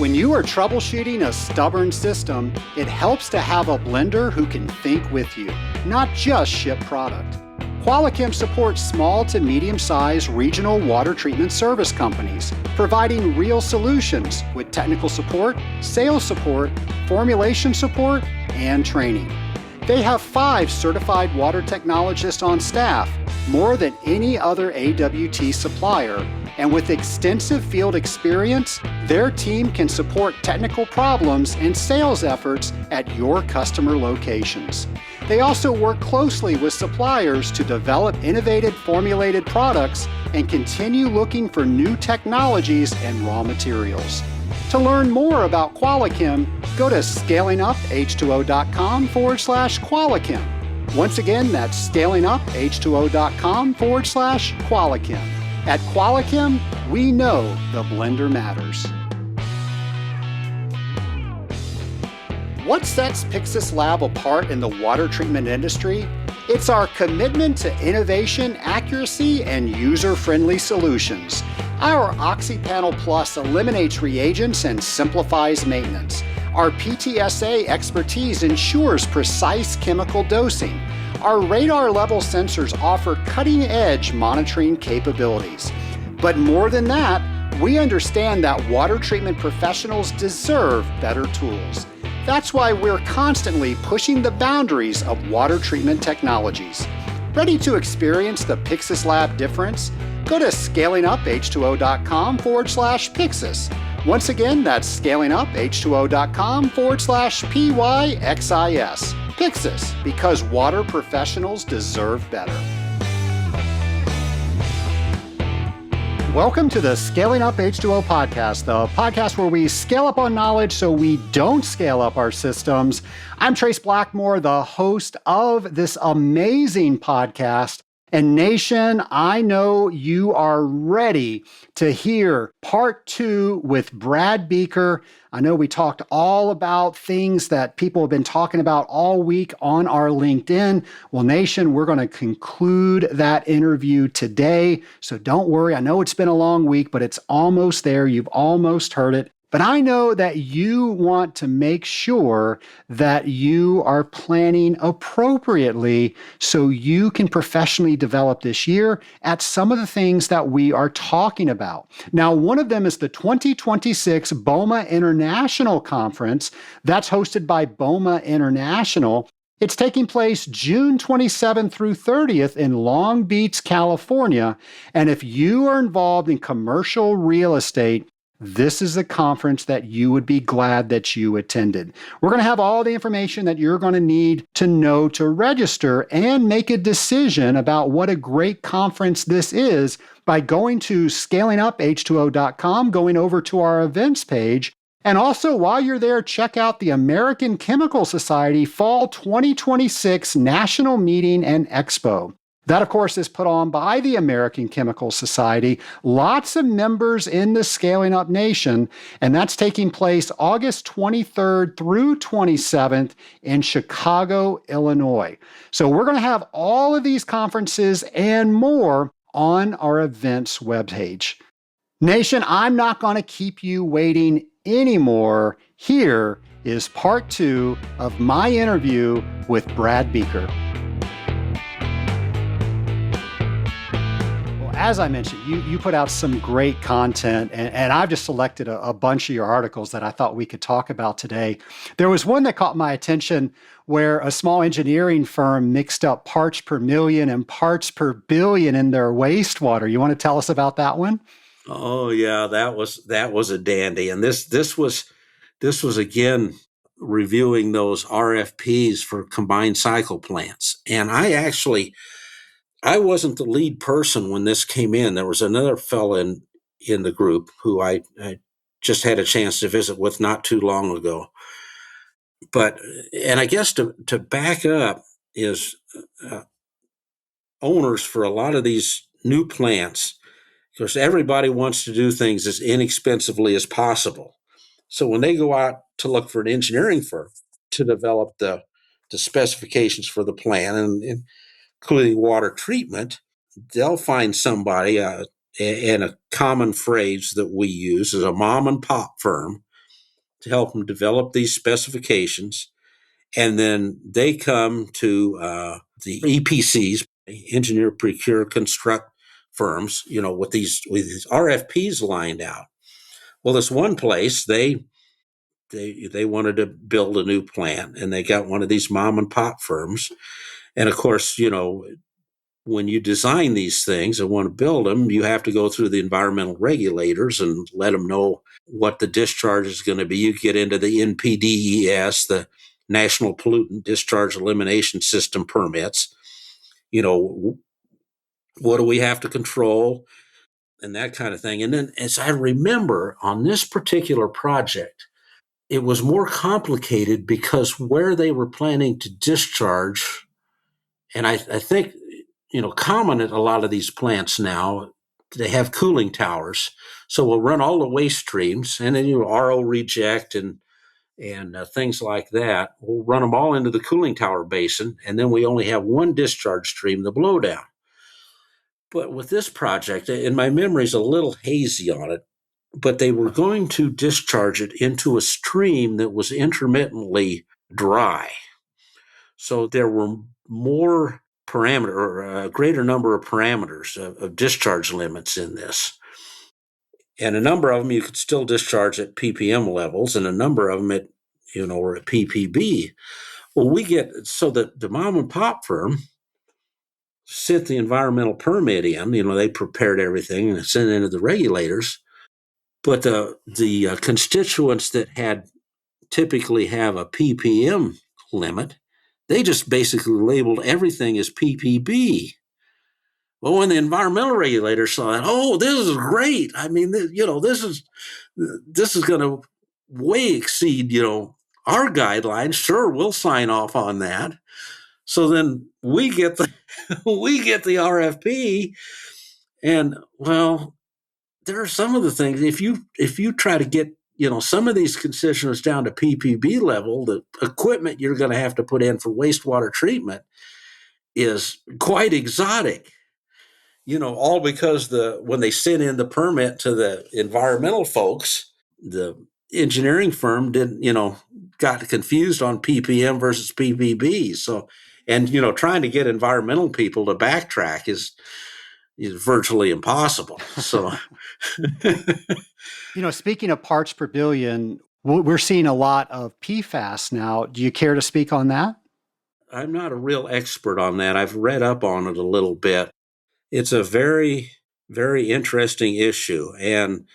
When you are troubleshooting a stubborn system, it helps to have a blender who can think with you, not just ship product. Qualichem supports small to medium-sized regional water treatment service companies, providing real solutions with technical support, sales support, formulation support, and training. They have 5 certified water technologists on staff, more than any other AWT supplier, and with extensive field experience, their team can support technical problems and sales efforts at your customer locations. They also work closely with suppliers to develop innovative formulated products and continue looking for new technologies and raw materials. To learn more about Qualichem, go to scalinguph2o.com/Qualichem. Once again, that's scalinguph2o.com/Qualichem. At Qualichem, we know the blender matters. What sets Pyxis Lab apart in the water treatment industry? It's our commitment to innovation, accuracy, and user-friendly solutions. Our OxyPanel Plus eliminates reagents and simplifies maintenance. Our PTSA expertise ensures precise chemical dosing. Our radar level sensors offer cutting-edge monitoring capabilities. But more than that, we understand that water treatment professionals deserve better tools. That's why we're constantly pushing the boundaries of water treatment technologies. Ready to experience the Pyxis Lab difference? Go to scalinguph2o.com/Pyxis. Once again, that's scalinguph2o.com/PYXIS. Pyxis, because water professionals deserve better. Welcome to the Scaling Up H2O podcast, the podcast where we scale up on knowledge so we don't scale up our systems. I'm Trace Blackmore, the host of this amazing podcast. And Nation, I know you are ready to hear part 2 with Brad Buecker. I know we talked all about things that people have been talking about all week on our LinkedIn. Well, Nation, we're going to conclude that interview today. So don't worry. I know it's been a long week, but it's almost there. You've almost heard it. But I know that you want to make sure that you are planning appropriately so you can professionally develop this year at some of the things that we are talking about. Now, one of them is the 2026 BOMA International Conference that's hosted by BOMA International. It's taking place June 27th through 30th in Long Beach, California. And if you are involved in commercial real estate, this is a conference that you would be glad that you attended. We're going to have all the information that you're going to need to know to register and make a decision about what a great conference this is by going to scalinguph2o.com, going over to our events page. And also, while you're there, check out the American Chemical Society Fall 2026 National Meeting and Expo. That, of course, is put on by the American Chemical Society. Lots of members in the Scaling Up Nation, and that's taking place August 23rd through 27th in Chicago, Illinois. So we're going to have all of these conferences and more on our events webpage. Nation, I'm not going to keep you waiting anymore. Here is part 2 of my interview with Brad Buecker. As I mentioned, you put out some great content, and I've just selected a bunch of your articles that I thought we could talk about today. There was one that caught my attention where a small engineering firm mixed up parts per million and parts per billion in their wastewater. You want to tell us about that one? Oh yeah, that was a dandy, and this was again reviewing those RFPs for combined cycle plants, and I wasn't the lead person when this came in. There was another fellow in the group who I just had a chance to visit with not too long ago. And I guess to back up is owners for a lot of these new plants, because everybody wants to do things as inexpensively as possible. So when they go out to look for an engineering firm to develop the specifications for the plan and including water treatment, they'll find somebody, and a common phrase that we use is a mom and pop firm to help them develop these specifications. And then they come to the EPCs, engineer, procure, construct firms, with these RFPs lined out. Well, this one place, they wanted to build a new plant, and they got one of these mom and pop firms. And of course, when you design these things and want to build them, you have to go through the environmental regulators and let them know what the discharge is going to be. You get into the NPDES, the National Pollutant Discharge Elimination System permits. What do we have to control and that kind of thing. And then, as I remember, on this particular project, it was more complicated because where they were planning to discharge, and I think, common at a lot of these plants now, they have cooling towers. So we'll run all the waste streams and then, RO reject and things like that. We'll run them all into the cooling tower basin, and then we only have one discharge stream, the blowdown. But with this project, and my memory's a little hazy on it, but they were going to discharge it into a stream that was intermittently dry. So there were more parameter, or a greater number of parameters of discharge limits in this. And a number of them you could still discharge at ppm levels, and a number of them were at ppb. Well, so that the mom and pop firm sent the environmental permit in. They prepared everything and sent it into the regulators. But the constituents that typically have a ppm limit, they just basically labeled everything as ppb. Well, when the environmental regulators saw that, oh, this is great. I mean, this is going to way exceed, our guidelines. Sure, we'll sign off on that. So then we get the RFP, and well, there are some of the things. If you try to get some of these constituents down to ppb level, the equipment you're going to have to put in for wastewater treatment is quite exotic. All because when they sent in the permit to the environmental folks, the engineering firm got confused on ppm versus ppb. So, and trying to get environmental people to backtrack is virtually impossible. So, Speaking of parts per billion, we're seeing a lot of PFAS now. Do you care to speak on that? I'm not a real expert on that. I've read up on it a little bit. It's a very, very interesting issue. And,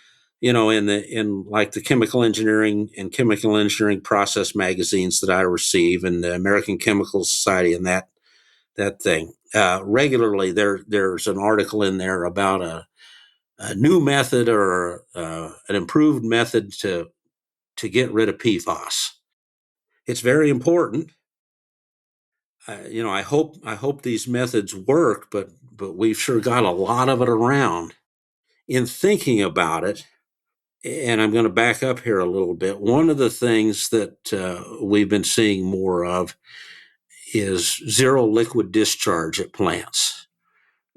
in like the chemical engineering and chemical engineering process magazines that I receive, and the American Chemical Society and that thing, regularly there's an article in there about a new method or an improved method to get rid of PFAS. It's very important. I hope these methods work, but we've sure got a lot of it around. In thinking about it, and I'm going to back up here a little bit, one of the things that we've been seeing more of is zero liquid discharge at plants.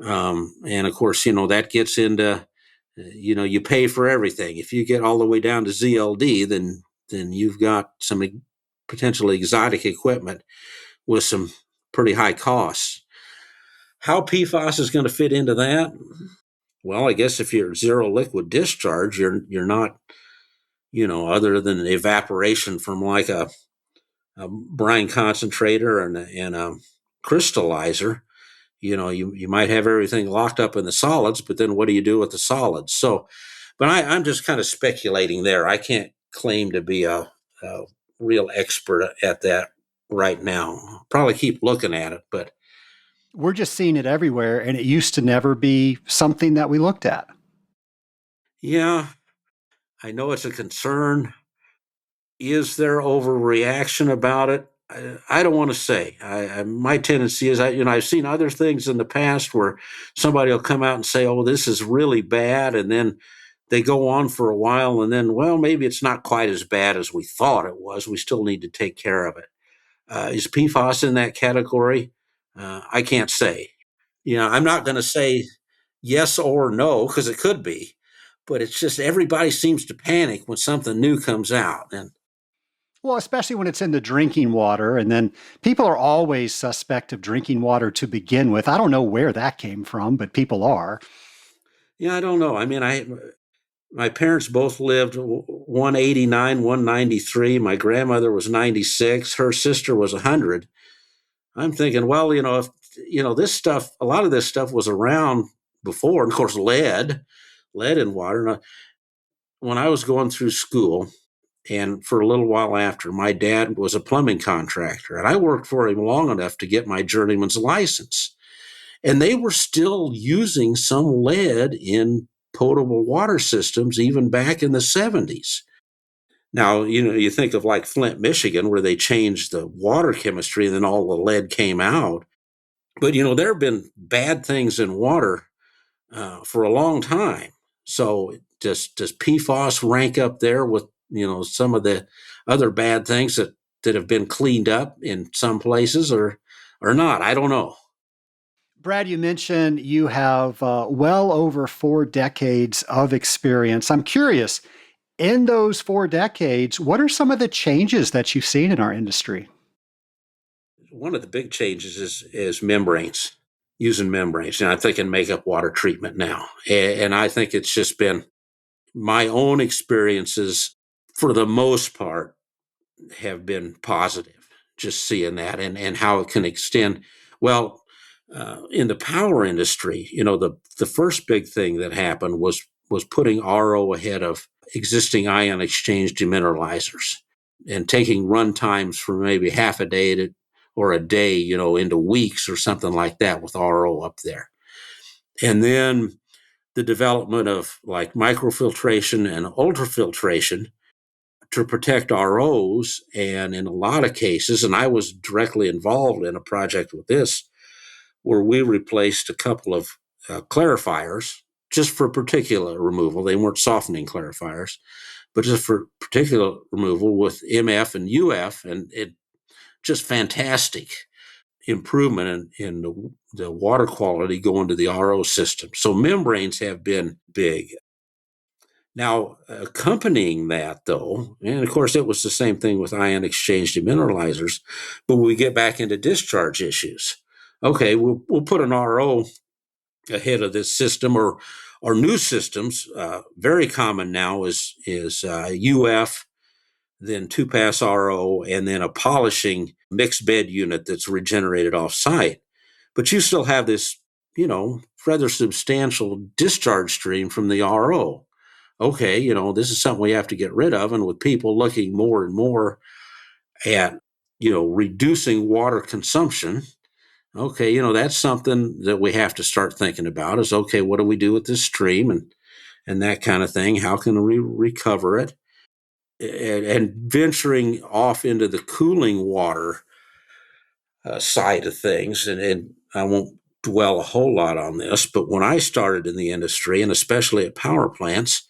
And of course, that gets into, you pay for everything. If you get all the way down to ZLD, then you've got some potentially exotic equipment with some pretty high costs. How PFAS is going to fit into that? Well, I guess if you're zero liquid discharge, you're not, other than evaporation from like a brine concentrator and a crystallizer, you might have everything locked up in the solids, but then what do you do with the solids? So, but I'm just kind of speculating there. I can't claim to be a real expert at that right now. Probably keep looking at it, but we're just seeing it everywhere, and it used to never be something that we looked at. Yeah, I know it's a concern. Is there overreaction about it? I don't want to say. My tendency is, I've seen other things in the past where somebody will come out and say, "Oh, this is really bad," and then they go on for a while, and then, well, maybe it's not quite as bad as we thought it was. We still need to take care of it. Is PFAS in that category? I can't say. I'm not going to say yes or no because it could be. but it's just everybody seems to panic when something new comes out. And Well, especially when it's in the drinking water, and then people are always suspect of drinking water to begin with. I don't know where that came from, but people are. yeah, I don't know. I mean, my parents both lived, 189, 193. My grandmother was 96. Her sister was 100. I'm thinking, well, if this stuff, a lot of this stuff was around before. And of course, lead in water. And when I was going through school, and for a little while after, my dad was a plumbing contractor, and I worked for him long enough to get my journeyman's license. And they were still using some lead in potable water systems even back in the 70s. Now, you think of like Flint, Michigan, where they changed the water chemistry and then all the lead came out. But, there have been bad things in water for a long time. So does PFAS rank up there with, some of the other bad things that have been cleaned up in some places or not? I don't know. Brad, you mentioned you have well over 4 decades of experience. I'm curious, in those 4 decades, what are some of the changes that you've seen in our industry? One of the big changes is membranes, using membranes. And I'm thinking makeup water treatment now. And I think it's just been my own experiences for the most part have been positive, just seeing that and how it can extend. Well, in the power industry, the first big thing that happened was putting RO ahead of existing ion exchange demineralizers and taking run times from maybe half a day or a day, into weeks or something like that with RO up there. And then the development of like microfiltration and ultrafiltration to protect ROs. And in a lot of cases, and I was directly involved in a project with this, where we replaced a couple of clarifiers just for particulate removal. They weren't softening clarifiers, but just for particulate removal with MF and UF, and it just fantastic improvement in the water quality going to the RO system. So membranes have been big. Now, accompanying that, though, and of course, it was the same thing with ion exchange demineralizers, but we get back into discharge issues. Okay, we'll put an RO ahead of this system or new systems. Very common now is UF, then two pass RO, and then a polishing mixed bed unit that's regenerated off site. But you still have this, rather substantial discharge stream from the RO. Okay, this is something we have to get rid of. And with people looking more and more at, reducing water consumption, okay, that's something that we have to start thinking about is, okay, what do we do with this stream and that kind of thing? How can we recover it? And venturing off into the cooling water side of things, and I won't dwell a whole lot on this, but when I started in the industry, and especially at power plants,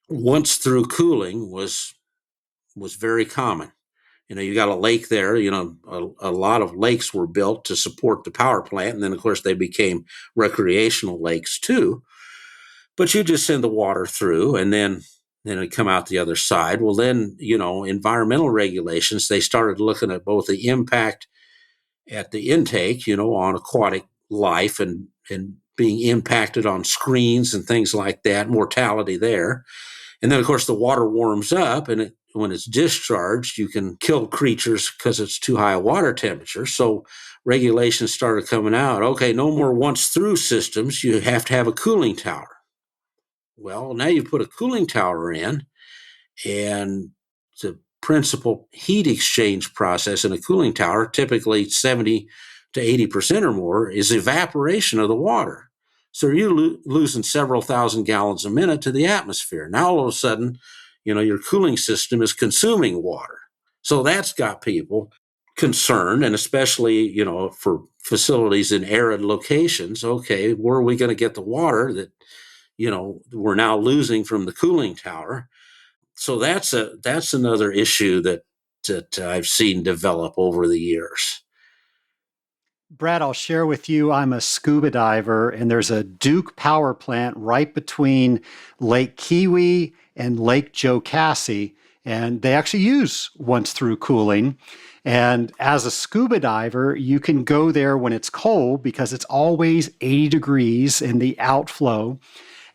once through cooling was very common. You got a lake there. A lot of lakes were built to support the power plant, and then of course they became recreational lakes too. But you just send the water through, and then it come out the other side. Well, then environmental regulations, they started looking at both the impact at the intake, on aquatic life and being impacted on screens and things like that, mortality there. And then, of course, the water warms up, and when it's discharged, you can kill creatures because it's too high a water temperature. So regulations started coming out. Okay, no more once through systems. You have to have a cooling tower. Well, now you put a cooling tower in, and the principal heat exchange process in a cooling tower, typically 70 to 80% or more, is evaporation of the water. So you're losing several thousand gallons a minute to the atmosphere. Now all of a sudden, your cooling system is consuming water. So that's got people concerned, and especially, for facilities in arid locations. Okay, where are we going to get the water that, we're now losing from the cooling tower? So that's another issue that I've seen develop over the years. Brad, I'll share with you, I'm a scuba diver, and there's a Duke power plant right between Lake Kiwi and Lake Jocassee, and they actually use once through cooling. And as a scuba diver, you can go there when it's cold because it's always 80 degrees in the outflow.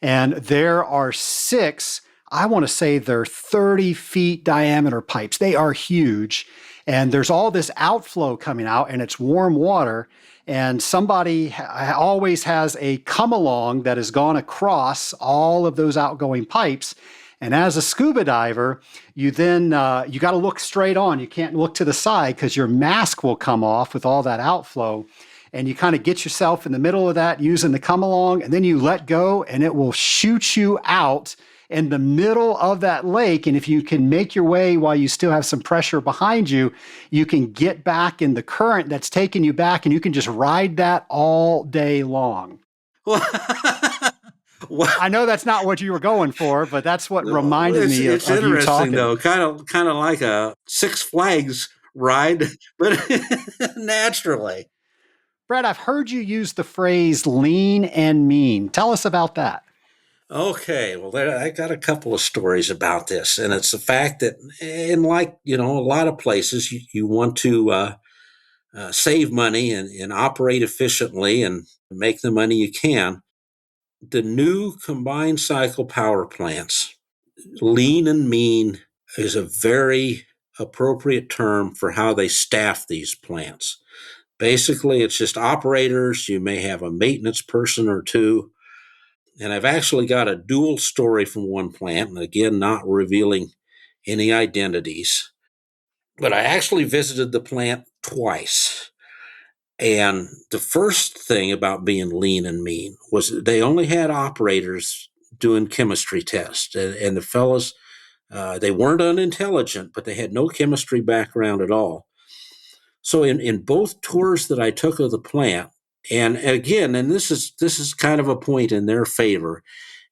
And there are six, I want to say they're 30 feet diameter pipes. They are huge. And there's all this outflow coming out, and it's warm water. And somebody always has a come along that has gone across all of those outgoing pipes. And as a scuba diver, you then you got to look straight on. You can't look to the side because your mask will come off with all that outflow. And you kind of get yourself in the middle of that using the come along, and then you let go, and it will shoot you out in the middle of that lake. And if you can make your way while you still have some pressure behind you, you can get back in the current that's taking you back, and you can just ride that all day long. Well, I know that's not what you were going for, but that's what reminded me it's of you interesting talking. though, kind of like a Six Flags ride, but naturally. Brad, I've heard you use the phrase lean and mean. Tell us about that. Okay, well, I got a couple of stories about this, and it's the fact that, a lot of places, you want to save money and operate efficiently and make the money you can. The new combined cycle power plants, lean and mean is a very appropriate term for how they staff these plants. Basically, it's just operators. You may have a maintenance person or two. And I've actually got a dual story from one plant, and again, not revealing any identities. But I actually visited the plant twice. And the first thing about being lean and mean was they only had operators doing chemistry tests. And the fellows, they weren't unintelligent, but they had no chemistry background at all. So in both tours that I took of the plant, and again, and this is kind of a point in their favor,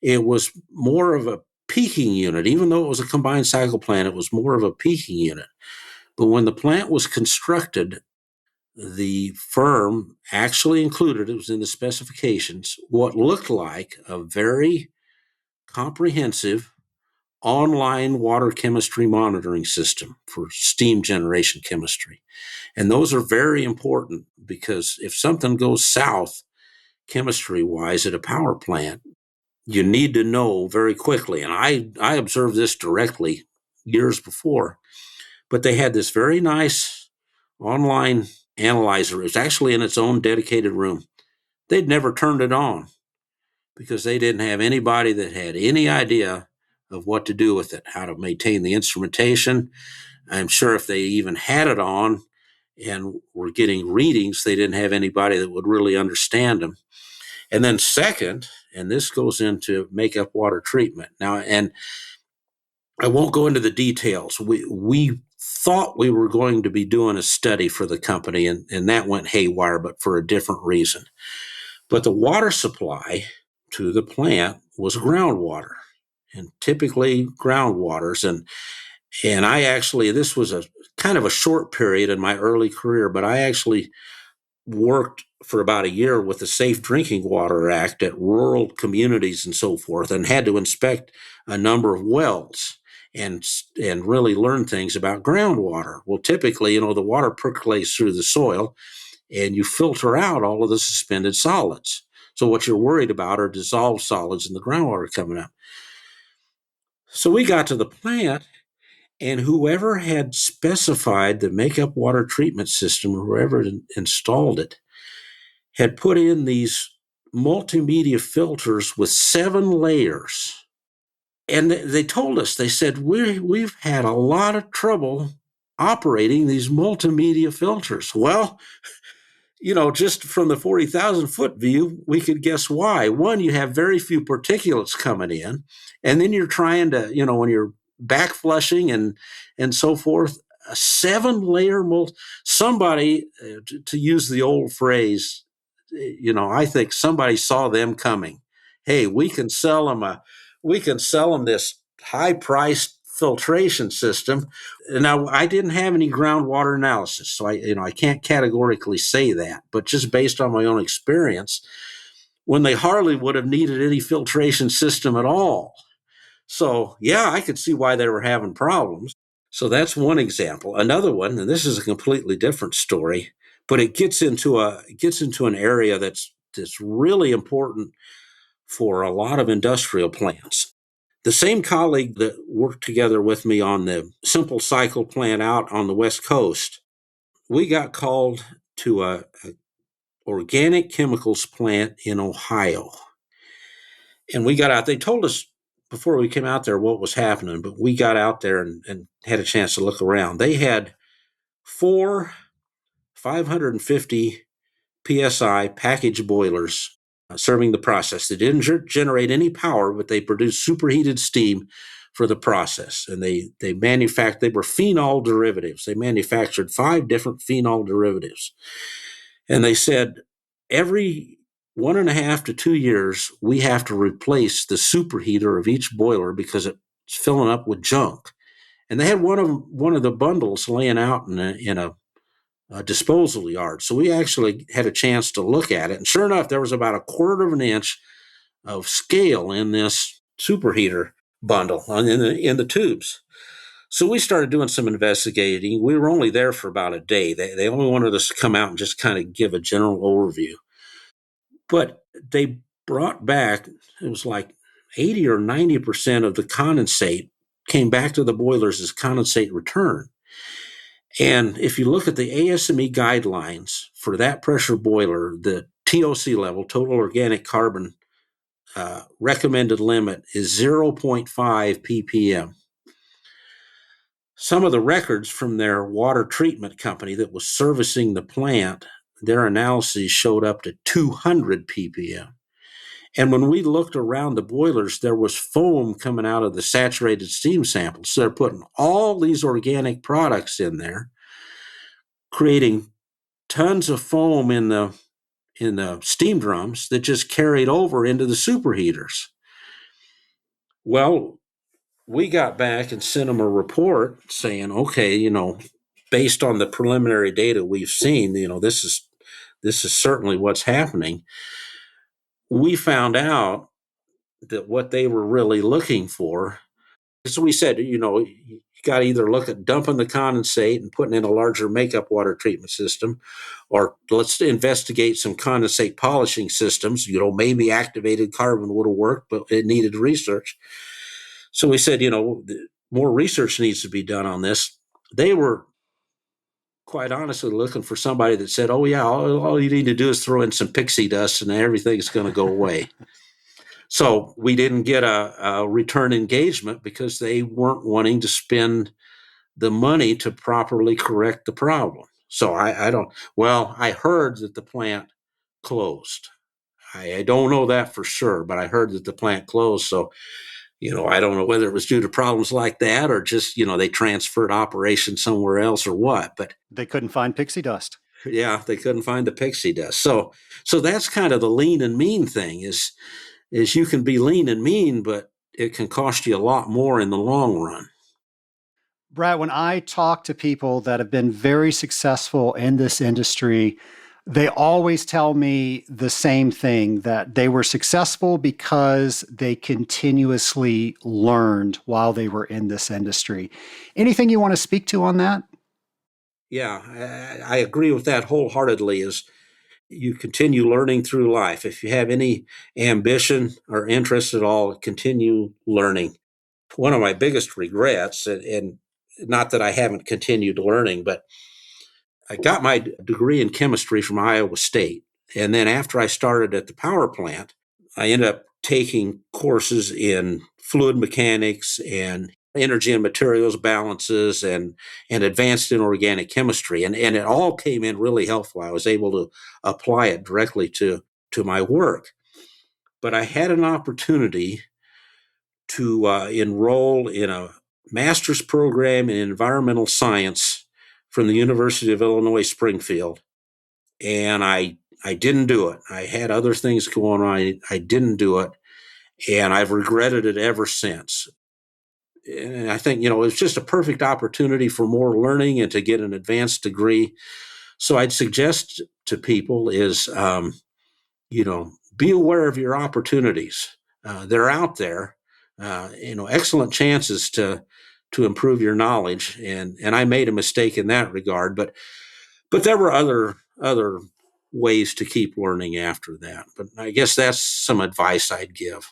it was more of a peaking unit. Even though it was a combined cycle plant, it was more of a peaking unit. But when the plant was constructed, the firm actually included, it was in the specifications, what looked like a very comprehensive online water chemistry monitoring system for steam generation chemistry. And those are very important because if something goes south chemistry wise at a power plant, you need to know very quickly. And I observed this directly years before, but they had this very nice online analyzer. It was actually in its own dedicated room. They'd never turned it on because they didn't have anybody that had any idea of what to do with it, how to maintain the instrumentation. I'm sure if they even had it on and were getting readings, they didn't have anybody that would really understand them. And then second, and this goes into makeup water treatment. Now, and I won't go into the details. We thought we were going to be doing a study for the company, and that went haywire, but for a different reason. But the water supply to the plant was groundwater, and typically groundwaters. And I actually, this was a kind of a short period in my early career, but I actually worked for about a year with the Safe Drinking Water Act at rural communities and so forth, and had to inspect a number of wells and really learn things about groundwater. Well, typically, the water percolates through the soil, and you filter out all of the suspended solids. So what you're worried about are dissolved solids in the groundwater coming up. So we got to the plant, and whoever had specified the makeup water treatment system, whoever installed it, had put in these multimedia filters with 7 layers. And they told us, they said, we've had a lot of trouble operating these multimedia filters. Well, just from the 40,000 foot view, we could guess why. One, you have very few particulates coming in. And then you're trying to, when you're back flushing and so forth, a 7-layer somebody, to use the old phrase, I think somebody saw them coming. Hey, we can sell them this high-priced filtration system. Now, I didn't have any groundwater analysis, so I can't categorically say that, but just based on my own experience, when they hardly would have needed any filtration system at all. So, yeah, I could see why they were having problems. So that's one example. Another one, and this is a completely different story, but it gets into an area that's really important for a lot of industrial plants. The same colleague that worked together with me on the simple cycle plant out on the West Coast, we got called to a organic chemicals plant in Ohio. And we got out. They told us before we came out there what was happening, but we got out there and had a chance to look around. They had 4 550 psi package boilers serving the process. They didn't generate any power, but they produced superheated steam for the process. And they were phenol derivatives. They manufactured 5 different phenol derivatives. And they said every 1.5 to 2 years, we have to replace the superheater of each boiler because it's filling up with junk. And they had one of the bundles laying out in a disposal yard. So we actually had a chance to look at it. And sure enough, there was about 1/4 of an inch of scale in this superheater bundle in the tubes. So we started doing some investigating. We were only there for about a day. They only wanted us to come out and just kind of give a general overview. But they brought back, it was like 80 or 90% of the condensate came back to the boilers as condensate return. And if you look at the ASME guidelines for that pressure boiler, the TOC level, total organic carbon, recommended limit is 0.5 ppm. Some of the records from their water treatment company that was servicing the plant, their analyses showed up to 200 ppm. And when we looked around the boilers, there was foam coming out of the saturated steam samples. So they're putting all these organic products in there, creating tons of foam in the steam drums that just carried over into the superheaters. Well, we got back and sent them a report saying, okay, based on the preliminary data we've seen, this is certainly what's happening. We found out that what they were really looking for, so we said, you got to either look at dumping the condensate and putting in a larger makeup water treatment system, or let's investigate some condensate polishing systems. Maybe activated carbon would have worked, but it needed research. So we said, more research needs to be done on this. They were quite honestly looking for somebody that said, oh, yeah, all you need to do is throw in some pixie dust and everything's going to go away. So we didn't get a return engagement because they weren't wanting to spend the money to properly correct the problem. So I heard that the plant closed. I don't know that for sure, but I heard that the plant closed. So, I don't know whether it was due to problems like that or just, they transferred operations somewhere else or what, but they couldn't find pixie dust. Yeah, they couldn't find the pixie dust. So that's kind of the lean and mean thing is you can be lean and mean, but it can cost you a lot more in the long run. Brad, when I talk to people that have been very successful in this industry, they always tell me the same thing, that they were successful because they continuously learned while they were in this industry. Anything you want to speak to on that? Yeah, I agree with that wholeheartedly. Is you continue learning through life. If you have any ambition or interest at all, continue learning. One of my biggest regrets, and not that I haven't continued learning, but I got my degree in chemistry from Iowa State. And then after I started at the power plant, I ended up taking courses in fluid mechanics and energy and materials balances and advanced inorganic chemistry. And it all came in really helpful. I was able to apply it directly to my work. But I had an opportunity to enroll in a master's program in environmental science from the University of Illinois Springfield. And I didn't do it. I had other things going on. I didn't do it. And I've regretted it ever since. and I think, it's just a perfect opportunity for more learning and to get an advanced degree. So I'd suggest to people is, be aware of your opportunities. They're out there. Excellent chances to improve your knowledge. And I made a mistake in that regard, but there were other ways to keep learning after that. But I guess that's some advice I'd give.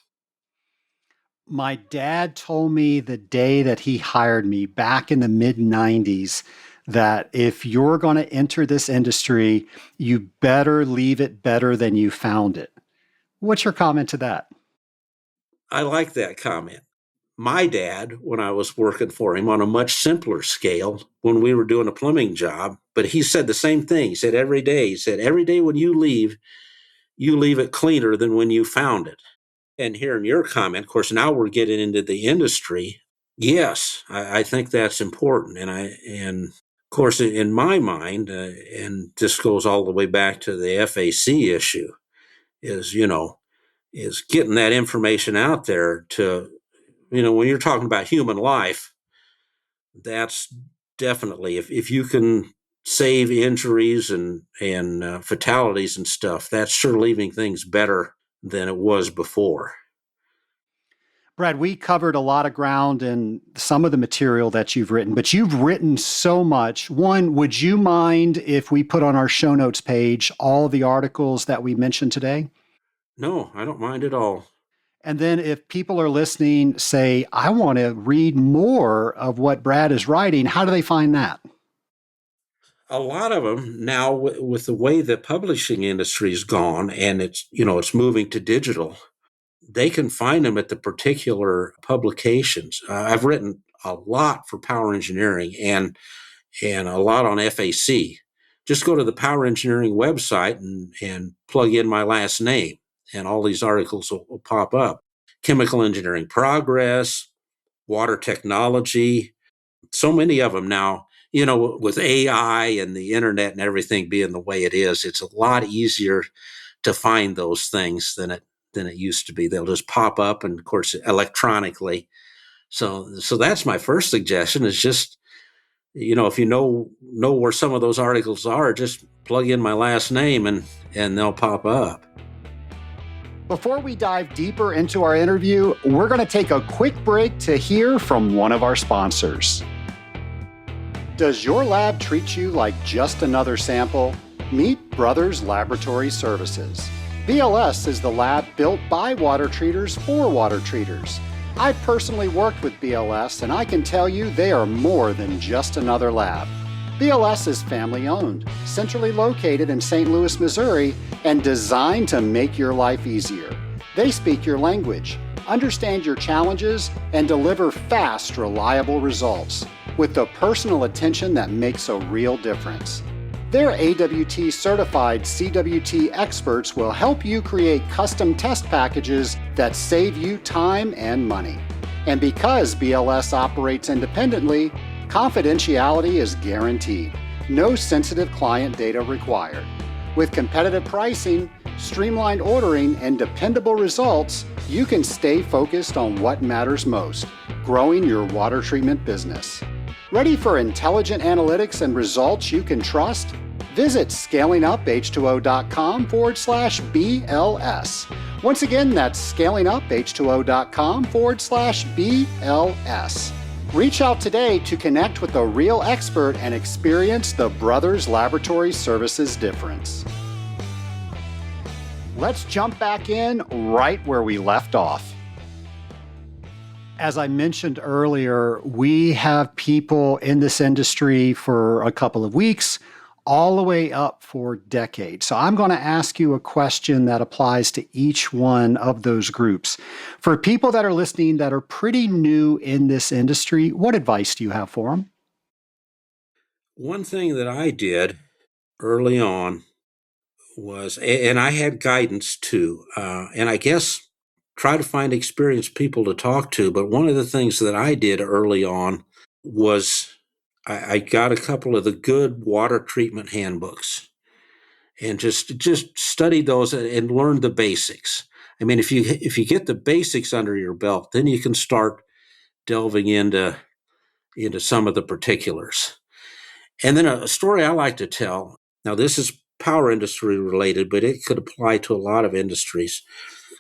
My dad told me the day that he hired me back in the mid 90s that if you're going to enter this industry, you better leave it better than you found it. What's your comment to that? I like that comment. My dad, when I was working for him on a much simpler scale, when we were doing a plumbing job, but he said the same thing. He said, every day when you leave it cleaner than when you found it. And hearing your comment, of course, now we're getting into the industry. Yes, I think that's important. And of course, in my mind, and this goes all the way back to the FAC issue, is, is getting that information out there to, when you're talking about human life, that's definitely, if you can save injuries and fatalities and stuff, that's sure leaving things better than it was before. Brad, we covered a lot of ground in some of the material that you've written, but you've written so much. One, would you mind if we put on our show notes page all of the articles that we mentioned today? No, I don't mind at all. And then if people are listening, say, I want to read more of what Brad is writing, how do they find that? A lot of them now, with the way the publishing industry's gone, and it's moving to digital, they can find them at the particular publications. I've written a lot for Power Engineering and a lot on FAC. Just go to the Power Engineering website and plug in my last name, and all these articles will pop up. Chemical Engineering Progress, Water Technology, so many of them now. With AI and the internet and everything being the way it is, it's a lot easier to find those things than it used to be. They'll just pop up, and of course electronically. So that's my first suggestion, is just, if you know where some of those articles are, just plug in my last name and they'll pop up. Before we dive deeper into our interview, we're going to take a quick break to hear from one of our sponsors. Does your lab treat you like just another sample? Meet Brothers Laboratory Services. BLS is the lab built by water treaters for water treaters. I've personally worked with BLS, and I can tell you they are more than just another lab. BLS is family-owned, centrally located in St. Louis, Missouri, and designed to make your life easier. They speak your language, understand your challenges, and deliver fast, reliable results with the personal attention that makes a real difference. Their AWT certified CWT experts will help you create custom test packages that save you time and money. And because BLS operates independently, confidentiality is guaranteed. No sensitive client data required. With competitive pricing, streamlined ordering, and dependable results, you can stay focused on what matters most: growing your water treatment business. Ready for intelligent analytics and results you can trust? Visit scalinguph2o.com/BLS. Once again, that's scalinguph2o.com/BLS. Reach out today to connect with a real expert and experience the Brothers Laboratory Services difference. Let's jump back in right where we left off. As I mentioned earlier, we have people in this industry for a couple of weeks, all the way up for decades. So I'm going to ask you a question that applies to each one of those groups. For people that are listening that are pretty new in this industry, what advice do you have for them? One thing that I did early on was, and I had guidance too, and I guess try to find experienced people to talk to. But one of the things that I did early on was I got a couple of the good water treatment handbooks and just studied those and learned the basics. I mean, if you get the basics under your belt, then you can start delving into some of the particulars. And then a story I like to tell. Now, this is power industry related, but it could apply to a lot of industries.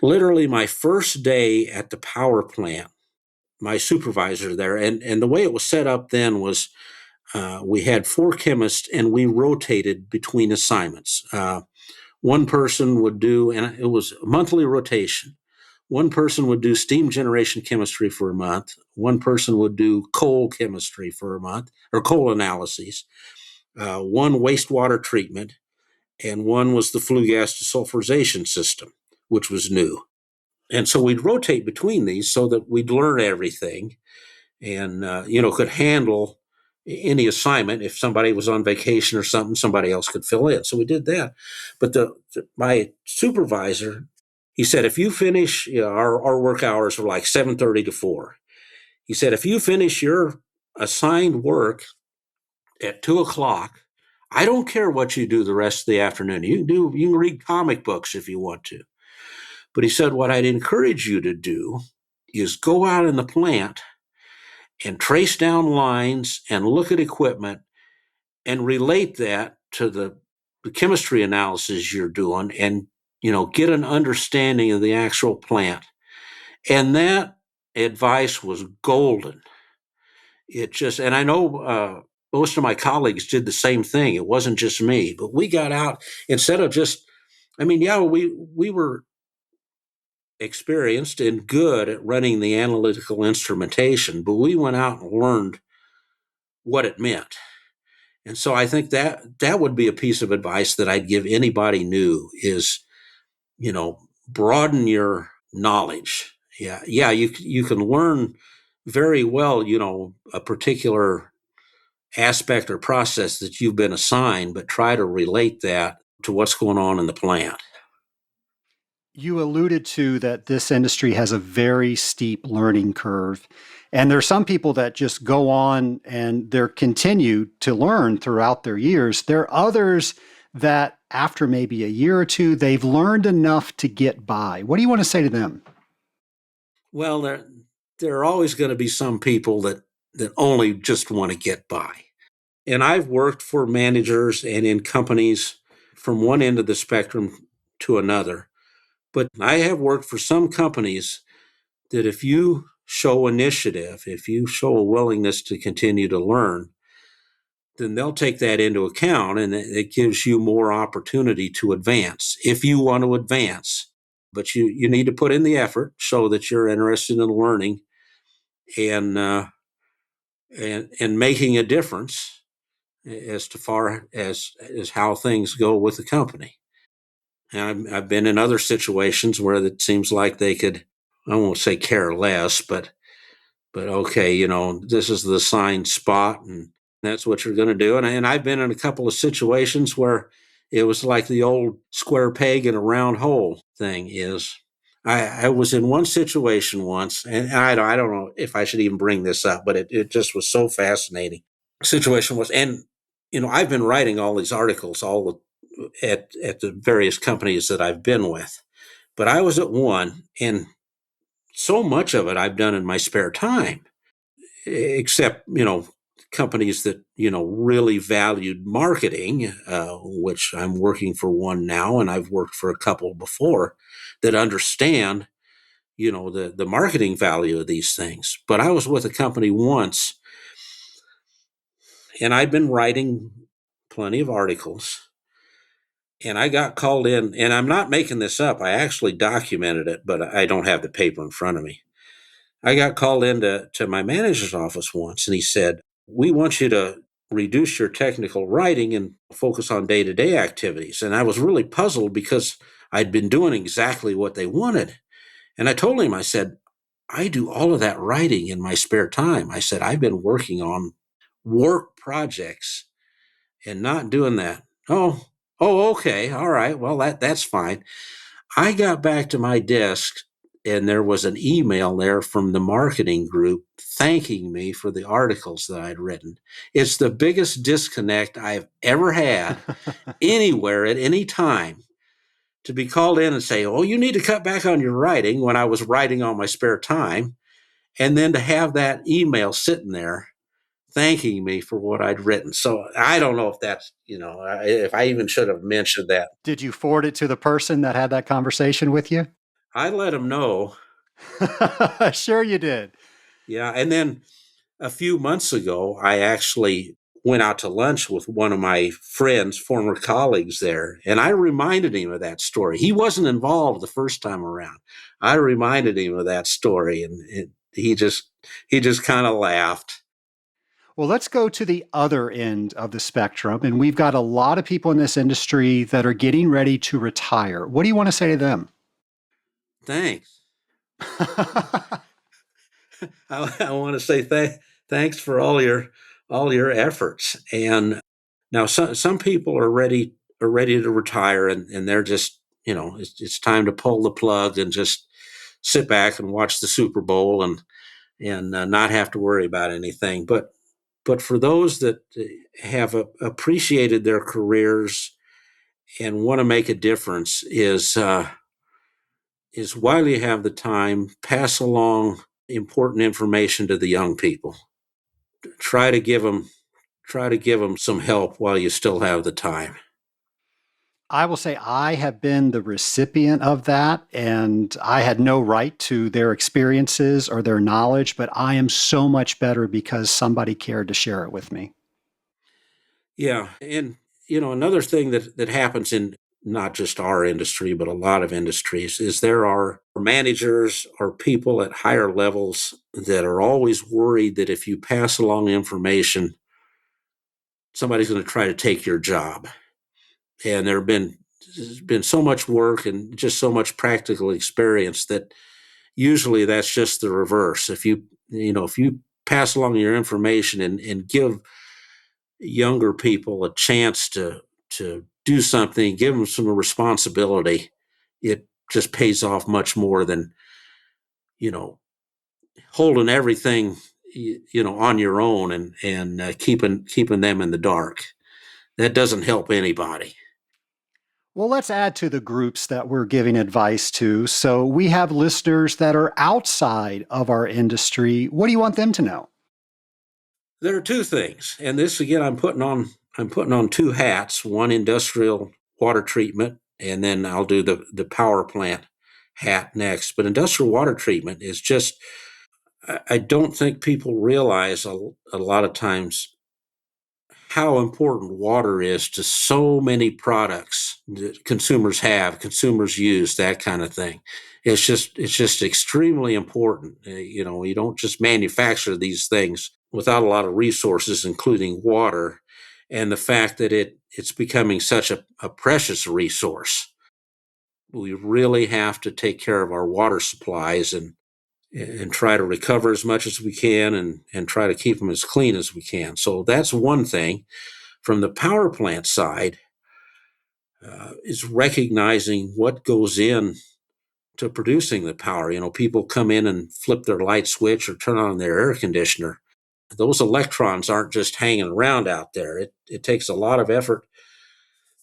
Literally, my first day at the power plant, my supervisor there, and the way it was set up then was we had 4 chemists and we rotated between assignments. One person would do, and it was a monthly rotation. One person would do steam generation chemistry for a month. One person would do coal chemistry for a month, or coal analyses. One wastewater treatment, and one was the flue gas desulfurization system, which was new. And so we'd rotate between these so that we'd learn everything and, could handle any assignment. If somebody was on vacation or something, somebody else could fill in. So we did that. But my supervisor, he said, if you finish, our work hours were like 7:30 to 4. He said, if you finish your assigned work at 2:00, I don't care what you do the rest of the afternoon. You can read comic books if you want to. But he said, what I'd encourage you to do is go out in the plant and trace down lines and look at equipment and relate that to the chemistry analysis you're doing and, get an understanding of the actual plant. And that advice was golden. And I know most of my colleagues did the same thing. It wasn't just me, but we got out instead of just, we were experienced and good at running the analytical instrumentation, but we went out and learned what it meant. And so I think that would be a piece of advice that I'd give anybody new is, broaden your knowledge. Yeah, you can learn very well, a particular aspect or process that you've been assigned, but try to relate that to what's going on in the plant. You alluded to that this industry has a very steep learning curve. And there are some people that just go on and they're continue to learn throughout their years. There are others that after maybe a year or two, they've learned enough to get by. What do you want to say to them? Well, there are always going to be some people that only just want to get by. And I've worked for managers and in companies from one end of the spectrum to another. But I have worked for some companies that if you show initiative, if you show a willingness to continue to learn, then they'll take that into account and it gives you more opportunity to advance if you want to advance. But you need to put in the effort, show that you're interested in learning and making a difference as far as how things go with the company. And I've been in other situations where it seems like they could, I won't say care less, but okay, this is the assigned spot and that's what you're going to do. And I've been in a couple of situations where it was like the old square peg in a round hole thing is. I was in one situation once, and I don't know if I should even bring this up, but it just was so fascinating. Situation was, and I've been writing all these articles at the various companies that I've been with, but I was at one, and so much of it I've done in my spare time, except companies that really valued marketing, which I'm working for one now, and I've worked for a couple before that understand the marketing value of these things. But I was with a company once, and I'd been writing plenty of articles, and I got called in, and I'm not making this up. I actually documented it, but I don't have the paper in front of me. I got called into my manager's office once, and he said, we want you to reduce your technical writing and focus on day-to-day activities. And I was really puzzled because I'd been doing exactly what they wanted. And I told him, I said, I do all of that writing in my spare time. I said, I've been working on work projects and not doing that. Oh, okay. All right. Well, that's fine. I got back to my desk and there was an email there from the marketing group thanking me for the articles that I'd written. It's the biggest disconnect I've ever had anywhere at any time to be called in and say, oh, you need to cut back on your writing when I was writing on my spare time. and then to have that email sitting there thanking me for what I'd written. So I don't know if that's, if I even should have mentioned that. Did you forward it to the person that had that conversation with you? I let him know. Sure you did. Yeah. And then a few months ago, I actually went out to lunch with one of my friends, former colleagues there, and I reminded him of that story. He wasn't involved the first time around. I reminded him of that story, and he just kind of laughed. Well, let's go to the other end of the spectrum. And we've got a lot of people in this industry that are getting ready to retire. What do you want to say to them? Thanks. I want to say thanks for all your efforts. And now some people are ready to retire, and they're just it's time to pull the plug and just sit back and watch the Super Bowl and not have to worry about anything. But for those that have appreciated their careers and want to make a difference, is while you have the time, pass along important information to the young people. Try to give them some help while you still have the time. I will say I have been the recipient of that, and I had no right to their experiences or their knowledge, but I am so much better because somebody cared to share it with me. Yeah, and another thing that happens in not just our industry but a lot of industries is there are managers or people at higher levels that are always worried that if you pass along information, somebody's going to try to take your job. And there's been so much work and just so much practical experience that usually that's just the reverse. If you pass along your information and give younger people a chance to do something, give them some responsibility, it just pays off much more than you know holding everything on your own and keeping them in the dark. That doesn't help anybody. Well, let's add to the groups that we're giving advice to. So we have listeners that are outside of our industry. What do you want them to know? There are two things, and this again, I'm putting on two hats: one industrial water treatment, and then I'll do the power plant hat next. But industrial water treatment is just, I don't think people realize a lot of times how important water is to so many products that consumers use, that kind of thing. It's just extremely important. You don't just manufacture these things without a lot of resources, including water, and the fact that it's becoming such a precious resource. We really have to take care of our water supplies and try to recover as much as we can and try to keep them as clean as we can. So that's one thing. From the power plant side, is recognizing what goes in to producing the power. People come in and flip their light switch or turn on their air conditioner. Those electrons aren't just hanging around out there. It takes a lot of effort,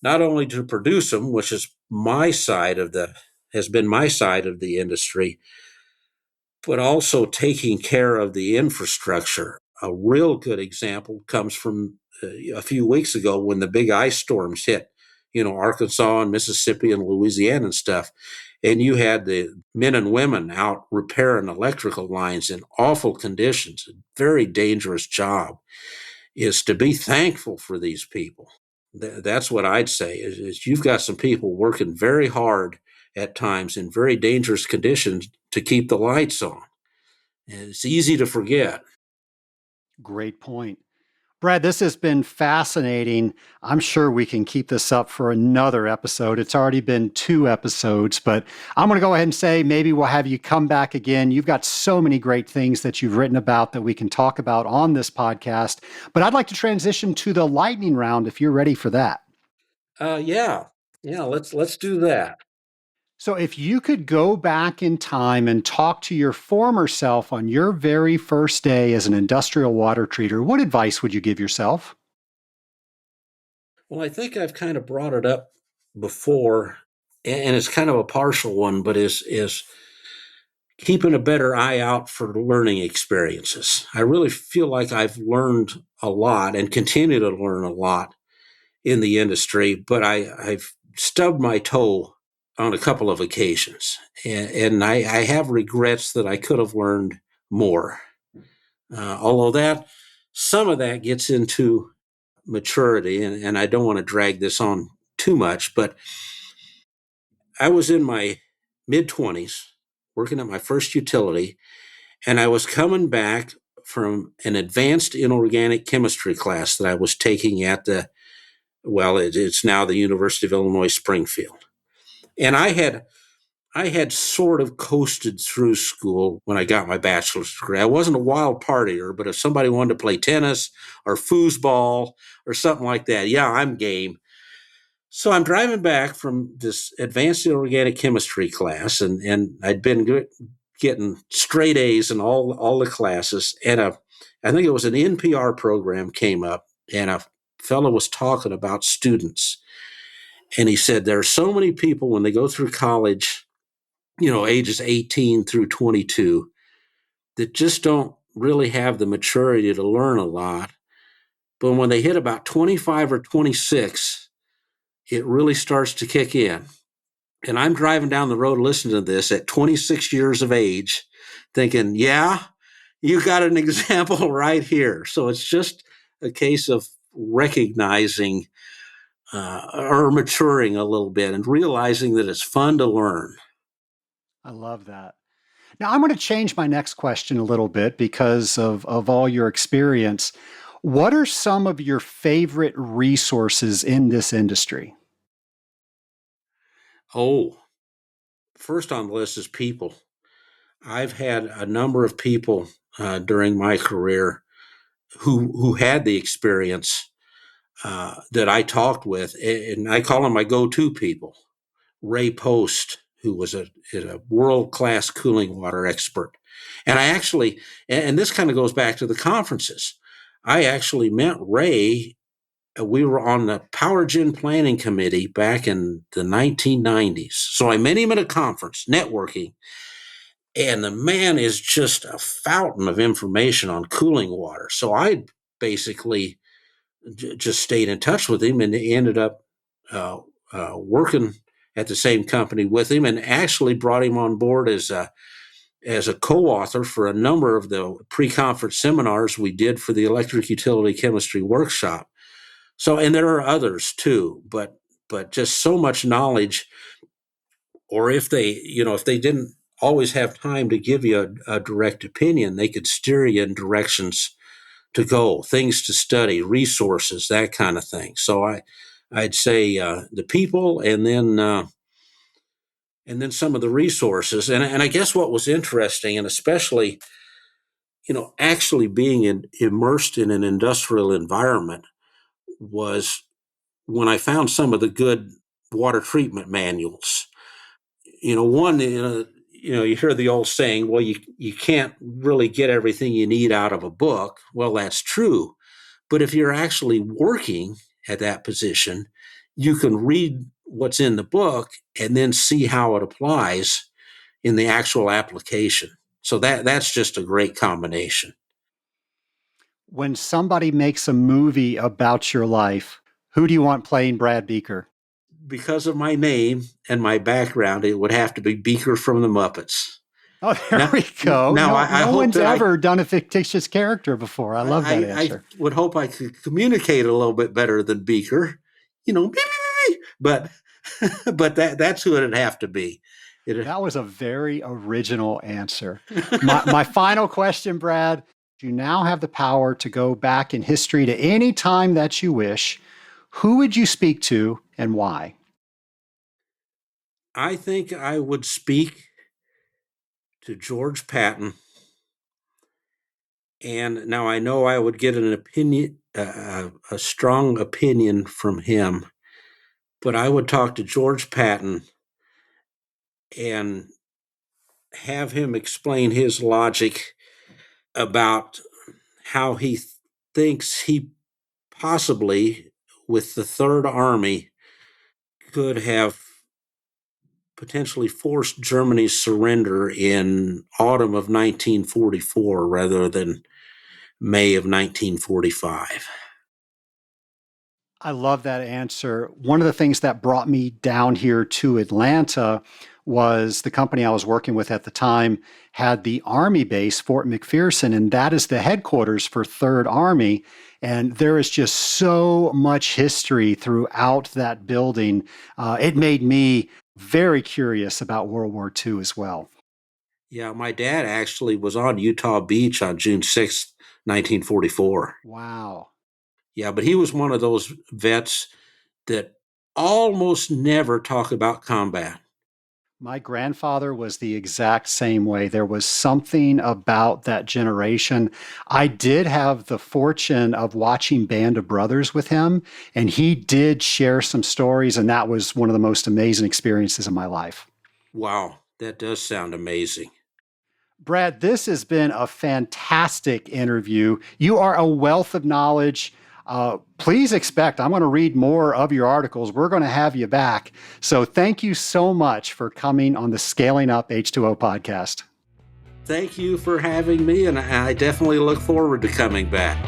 not only to produce them, which is has been my side of the industry, but also taking care of the infrastructure. A real good example comes from a few weeks ago when the big ice storms hit, Arkansas and Mississippi and Louisiana and stuff. And you had the men and women out repairing electrical lines in awful conditions, a very dangerous job. Is to be thankful for these people. That's what I'd say is you've got some people working very hard at times in very dangerous conditions to keep the lights on. And it's easy to forget. Great point. Brad, this has been fascinating. I'm sure we can keep this up for another episode. It's already been 2 episodes, but I'm going to go ahead and say maybe we'll have you come back again. You've got so many great things that you've written about that we can talk about on this podcast. But I'd like to transition to the lightning round if you're ready for that. Yeah, yeah. Let's do that. So, if you could go back in time and talk to your former self on your very first day as an industrial water treater, what advice would you give yourself? Well, I think I've kind of brought it up before, and it's kind of a partial one, but is keeping a better eye out for learning experiences. I really feel like I've learned a lot and continue to learn a lot in the industry, but I've stubbed my toe on a couple of occasions, and I have regrets that I could have learned more. Although that some of that gets into maturity, and I don't want to drag this on too much, but I was in my mid 20s working at my first utility, and I was coming back from an advanced inorganic chemistry class that I was taking at it's now the University of Illinois Springfield. And I had sort of coasted through school when I got my bachelor's degree. I wasn't a wild partier, but if somebody wanted to play tennis or foosball or something like that, yeah, I'm game. So I'm driving back from this advanced organic chemistry class, and I'd been getting straight A's in all the classes. And I think it was an NPR program came up, and a fellow was talking about students. And he said, there are so many people when they go through college, ages 18 through 22, that just don't really have the maturity to learn a lot. But when they hit about 25 or 26, it really starts to kick in. And I'm driving down the road listening to this at 26 years of age, thinking, yeah, you got an example right here. So it's just a case of recognizing or maturing a little bit and realizing that it's fun to learn. I love that. Now, I'm going to change my next question a little bit because of all your experience. What are some of your favorite resources in this industry? Oh, first on the list is people. I've had a number of people during my career who had the experience that I talked with, and I call them my go-to people. Ray Post, who was a world-class cooling water expert, and I actually, and this kind of goes back to the conferences. I actually met Ray. We were on the Power Gen Planning Committee back in the 1990s. So I met him at a conference, networking, and the man is just a fountain of information on cooling water. So I basically just stayed in touch with him and ended up working at the same company with him, and actually brought him on board as a co-author for a number of the pre-conference seminars we did for the electric utility chemistry workshop. So, and there are others too, but just so much knowledge. Or if they didn't always have time to give you a direct opinion, they could steer you in directions to go, things to study, resources, that kind of thing. So I'd say the people, and then some of the resources. And I guess what was interesting, and especially actually being immersed in an industrial environment, was when I found some of the good water treatment manuals. One, you hear the old saying, well, you can't really get everything you need out of a book. Well, that's true. But if you're actually working at that position, you can read what's in the book and then see how it applies in the actual application. So that's just a great combination. When somebody makes a movie about your life, who do you want playing Brad Buecker? Because of my name and my background, it would have to be Beaker from the Muppets. Oh, there Now, we go. now No, I no hope one's that ever done a fictitious character before. I love that I answer. would hope I could communicate a little bit better than Beaker, but but that's who it'd have to be. That was a very original answer. My final question, Brad. You now have the power to go back in history to any time that you wish. Who would you speak to and why? I think I would speak to George Patton, and now I know I would get an opinion, a strong opinion from him, but I would talk to George Patton and have him explain his logic about how he thinks he possibly, with the Third Army, could have potentially forced Germany's surrender in autumn of 1944 rather than May of 1945. I love that answer. One of the things that brought me down here to Atlanta was the company I was working with at the time had the Army base, Fort McPherson, and that is the headquarters for 3rd Army. And there is just so much history throughout that building. It made me very curious about World War II as well. Yeah, my dad actually was on Utah Beach on June 6th, 1944. Wow. Yeah, but he was one of those vets that almost never talk about combat. My grandfather was the exact same way. There was something about that generation. I did have the fortune of watching Band of Brothers with him, and he did share some stories, and that was one of the most amazing experiences of my life. Wow, that does sound amazing. Brad, this has been a fantastic interview. You are a wealth of knowledge. Please expect, I'm going to read more of your articles. We're going to have you back. So thank you so much for coming on the Scaling Up H2O podcast. Thank you for having me, and I definitely look forward to coming back.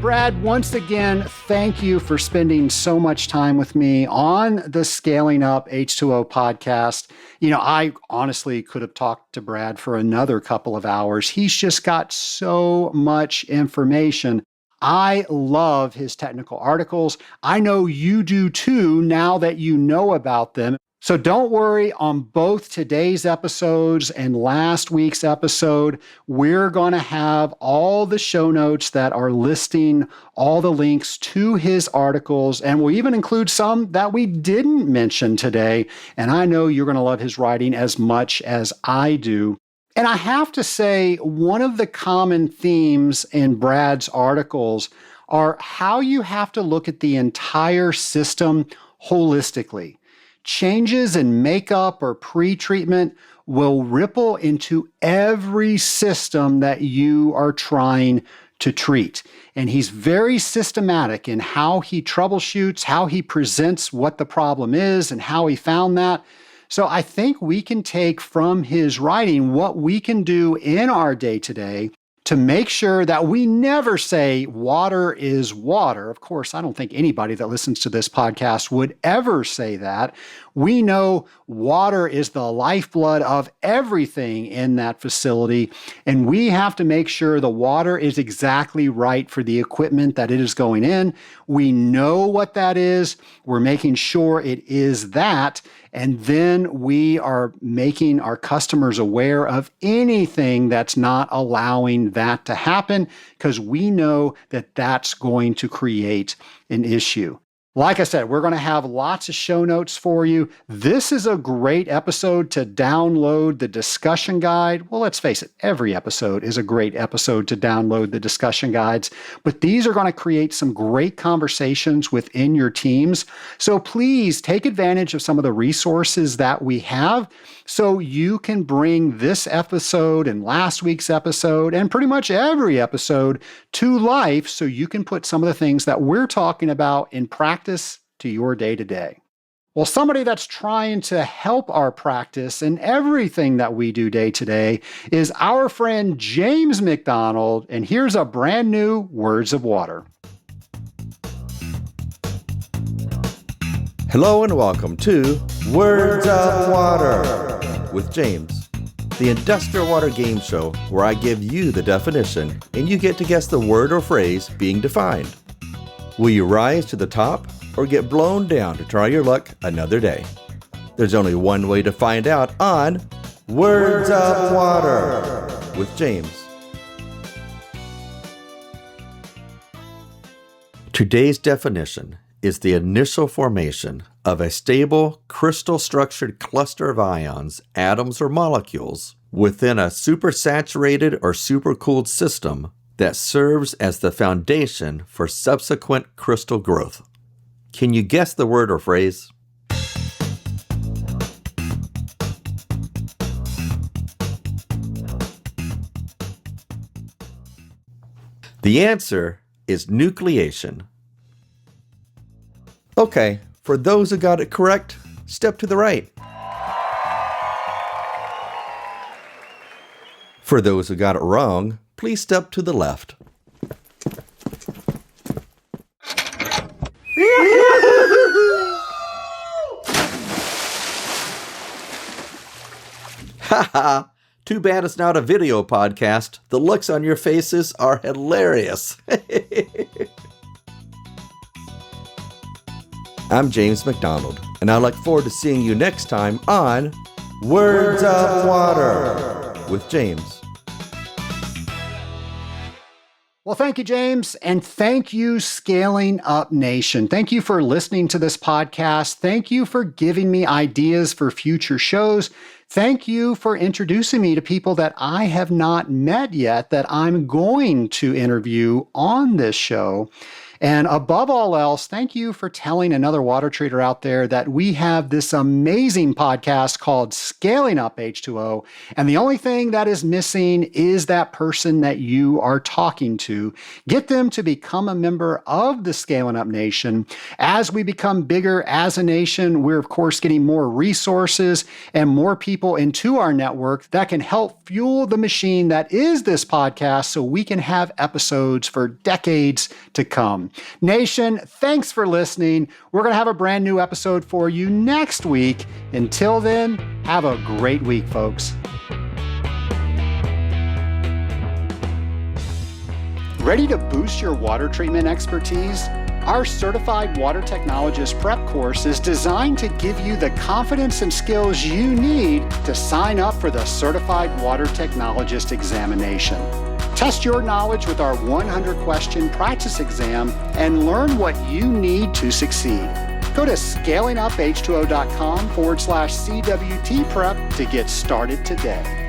Brad, once again, thank you for spending so much time with me on the Scaling Up H2O podcast. I honestly could have talked to Brad for another couple of hours. He's just got so much information. I love his technical articles. I know you do too, now that you know about them. So don't worry, on both today's episodes and last week's episode, we're going to have all the show notes that are listing all the links to his articles, and we'll even include some that we didn't mention today. And I know you're going to love his writing as much as I do. And I have to say, one of the common themes in Brad's articles are how you have to look at the entire system holistically. Changes in makeup or pre-treatment will ripple into every system that you are trying to treat. And he's very systematic in how he troubleshoots, how he presents what the problem is, and how he found that. So I think we can take from his writing what we can do in our day-to-day to make sure that we never say water is water. Of course, I don't think anybody that listens to this podcast would ever say that. We know water is the lifeblood of everything in that facility, and we have to make sure the water is exactly right for the equipment that it is going in. We know what that is. We're making sure it is that. And then we are making our customers aware of anything that's not allowing that to happen, because we know that that's going to create an issue. Like I said, we're going to have lots of show notes for you. This is a great episode to download the discussion guide. Well, let's face it, every episode is a great episode to download the discussion guides, but these are going to create some great conversations within your teams. So please take advantage of some of the resources that we have so you can bring this episode and last week's episode and pretty much every episode to life, so you can put some of the things that we're talking about in practice to your day-to-day. Well, somebody that's trying to help our practice in everything that we do day-to-day is our friend James McDonald, and here's a brand new Words of Water. Hello and welcome to Words of Water with James, the industrial water game show where I give you the definition and you get to guess the word or phrase being defined. Will you rise to the top or get blown down to try your luck another day? There's only one way to find out on Words of Water with James. Today's definition is the initial formation of a stable, crystal-structured cluster of ions, atoms, or molecules within a supersaturated or supercooled system that serves as the foundation for subsequent crystal growth. Can you guess the word or phrase? The answer is nucleation. Okay, For those who got it correct, step to the right. For those who got it wrong, please step to the left. Haha! Too bad it's not a video podcast. The looks on your faces are hilarious. I'm James McDonald, and I look forward to seeing you next time on Words of Water with James. Well, thank you, James, and thank you, Scaling Up Nation. Thank you for listening to this podcast. Thank you for giving me ideas for future shows. Thank you for introducing me to people that I have not met yet that I'm going to interview on this show. And above all else, thank you for telling another water treater out there that we have this amazing podcast called Scaling Up H2O. And the only thing that is missing is that person that you are talking to. Get them to become a member of the Scaling Up Nation. As we become bigger as a nation, we're of course getting more resources and more people into our network that can help fuel the machine that is this podcast so we can have episodes for decades to come. Nation, thanks for listening. We're going to have a brand new episode for you next week. Until then, have a great week, folks. Ready to boost your water treatment expertise? Our Certified Water Technologist Prep course is designed to give you the confidence and skills you need to sign up for the Certified Water Technologist examination. Test your knowledge with our 100-question practice exam and learn what you need to succeed. Go to scalinguph2o.com/CWT prep to get started today.